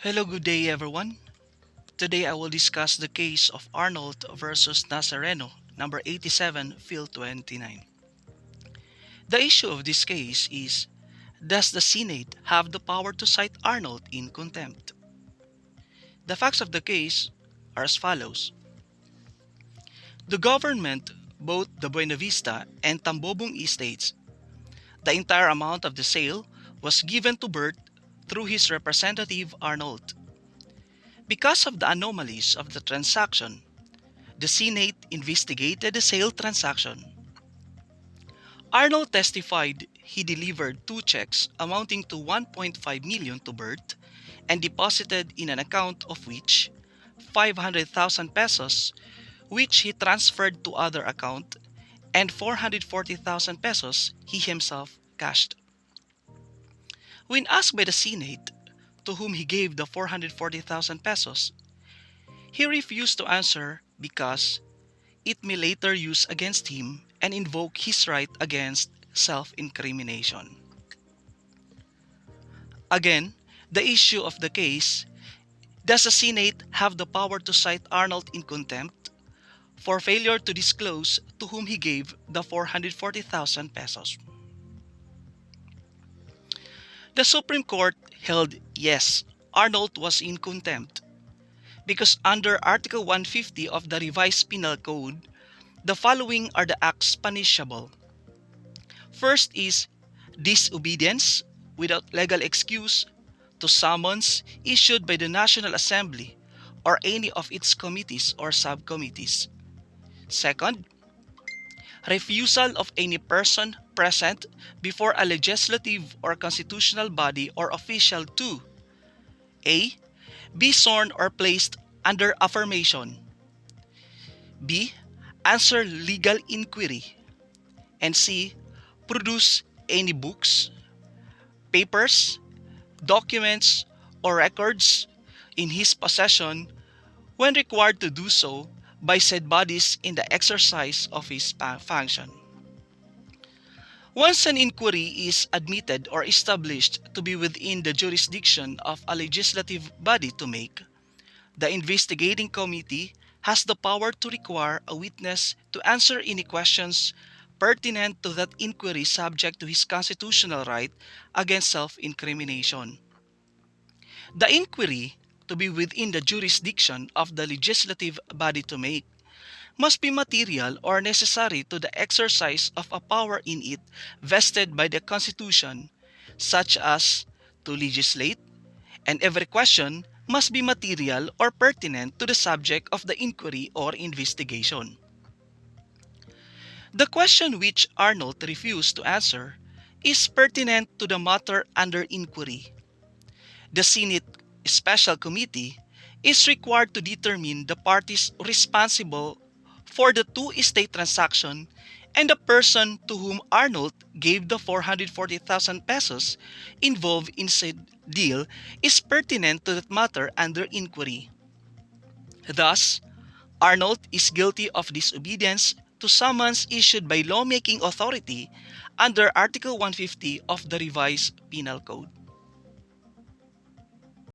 Hello, good day everyone. Today I will discuss the case of Arnault versus Nazareno, number 87, Field 29. The issue of this case is, does the Senate have the power to cite Arnault in contempt? The facts of the case are as follows. The government, both the Buena Vista and Tambobong estates, the entire amount of the sale was given to Bert through his representative Arnault. Because of the anomalies of the transaction, the Senate investigated the sale transaction. Arnold testified he delivered two checks amounting to 1.5 million to Bert and deposited in an account of which 500,000 pesos, which he transferred to other account, and 440,000 pesos he himself cashed. When asked by the Senate to whom he gave the 440,000 pesos, he refused to answer because it may later use against him and invoke his right against self-incrimination. Again, the issue of the case, does the Senate have the power to cite Arnold in contempt for failure to disclose to whom he gave the 440,000 pesos? The Supreme Court held yes, Arnold was in contempt because under Article 150 of the Revised Penal Code, the following are the acts punishable. First is disobedience without legal excuse to summons issued by the National Assembly or any of its committees or subcommittees. Second, refusal of any person present before a legislative or constitutional body or official to A. Be sworn or placed under affirmation. B. Answer legal inquiry. And C. Produce any books, papers, documents, or records in his possession when required to do so by said bodies in the exercise of his function. Once an inquiry is admitted or established to be within the jurisdiction of a legislative body to make, the investigating committee has the power to require a witness to answer any questions pertinent to that inquiry subject to his constitutional right against self-incrimination. The inquiry, to be within the jurisdiction of the legislative body to make, must be material or necessary to the exercise of a power in it vested by the Constitution, such as to legislate, and every question must be material or pertinent to the subject of the inquiry or investigation. The question which Arnold refused to answer is pertinent to the matter under inquiry. The Senate Special Committee is required to determine the parties responsible for the two estate transaction and the person to whom Arnold gave the 440,000 pesos involved in said deal is pertinent to that matter under inquiry. Thus, Arnold is guilty of disobedience to summons issued by lawmaking authority under Article 150 of the Revised Penal Code.